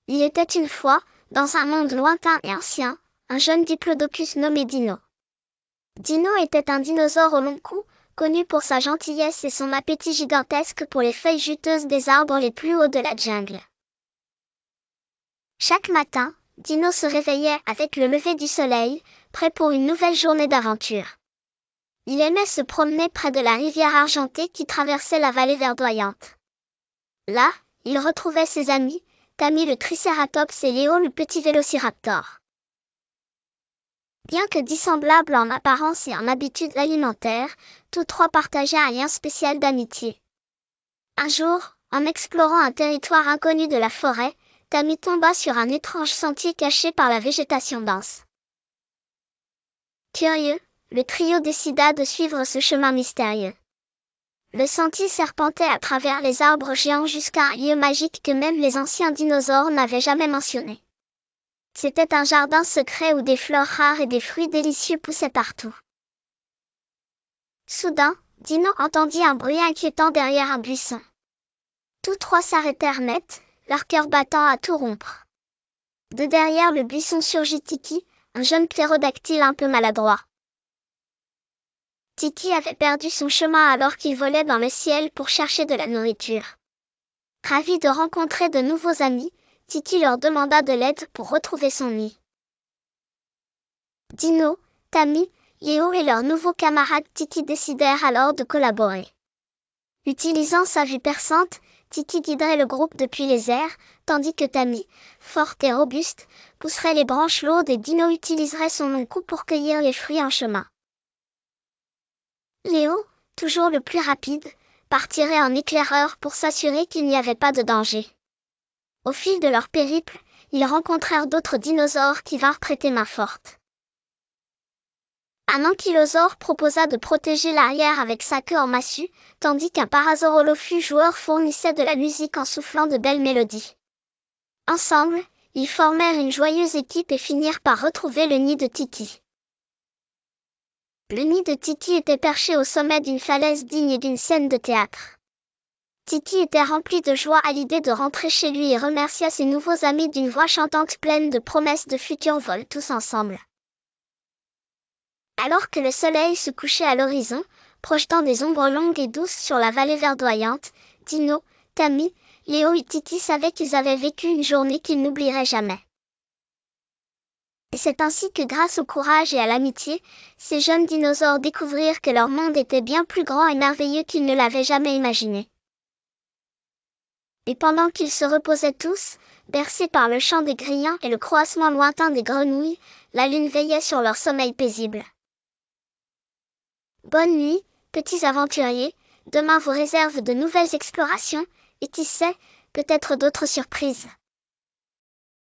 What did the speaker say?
Il était une fois, dans un monde lointain et ancien, un jeune diplodocus nommé Dino. Dino était un dinosaure au long cou, connu pour sa gentillesse et son appétit gigantesque pour les feuilles juteuses des arbres les plus hauts de la jungle. Chaque matin, Dino se réveillait avec le lever du soleil, prêt pour une nouvelle journée d'aventure. Il aimait se promener près de la rivière argentée qui traversait la vallée verdoyante. Là, il retrouvait ses amis, Tammy le Tricératops et Léo le petit vélociraptor. Bien que dissemblables en apparence et en habitudes alimentaires, tous trois partageaient un lien spécial d'amitié. Un jour, en explorant un territoire inconnu de la forêt, Tammy tomba sur un étrange sentier caché par la végétation dense. Curieux, le trio décida de suivre ce chemin mystérieux. Le sentier serpentait à travers les arbres géants jusqu'à un lieu magique que même les anciens dinosaures n'avaient jamais mentionné. C'était un jardin secret où des fleurs rares et des fruits délicieux poussaient partout. Soudain, Dino entendit un bruit inquiétant derrière un buisson. Tous trois s'arrêtèrent net, leur cœur battant à tout rompre. De derrière le buisson surgit Tiki, un jeune ptérodactyle un peu maladroit. Tiki avait perdu son chemin alors qu'il volait dans le ciel pour chercher de la nourriture. Ravi de rencontrer de nouveaux amis, Tiki leur demanda de l'aide pour retrouver son nid. Dino, Tammy, Léo et leur nouveau camarade Tiki décidèrent alors de collaborer. Utilisant sa vue perçante, Tiki guiderait le groupe depuis les airs, tandis que Tammy, forte et robuste, pousserait les branches lourdes et Dino utiliserait son long cou pour cueillir les fruits en chemin. Léo, toujours le plus rapide, partirait en éclaireur pour s'assurer qu'il n'y avait pas de danger. Au fil de leur périple, ils rencontrèrent d'autres dinosaures qui vinrent prêter main forte. Un ankylosaure proposa de protéger l'arrière avec sa queue en massue, tandis qu'un parasaurolophus joueur fournissait de la musique en soufflant de belles mélodies. Ensemble, ils formèrent une joyeuse équipe et finirent par retrouver le nid de Tiki. Le nid de Tiki était perché au sommet d'une falaise digne d'une scène de théâtre. Tiki était rempli de joie à l'idée de rentrer chez lui et remercia ses nouveaux amis d'une voix chantante pleine de promesses de futurs vols tous ensemble. Alors que le soleil se couchait à l'horizon, projetant des ombres longues et douces sur la vallée verdoyante, Dino, Tammy, Léo et Tiki savaient qu'ils avaient vécu une journée qu'ils n'oublieraient jamais. Et c'est ainsi que grâce au courage et à l'amitié, ces jeunes dinosaures découvrirent que leur monde était bien plus grand et merveilleux qu'ils ne l'avaient jamais imaginé. Et pendant qu'ils se reposaient tous, bercés par le chant des grillons et le croassement lointain des grenouilles, la lune veillait sur leur sommeil paisible. Bonne nuit, petits aventuriers, demain vous réserve de nouvelles explorations, et qui sait, peut-être d'autres surprises.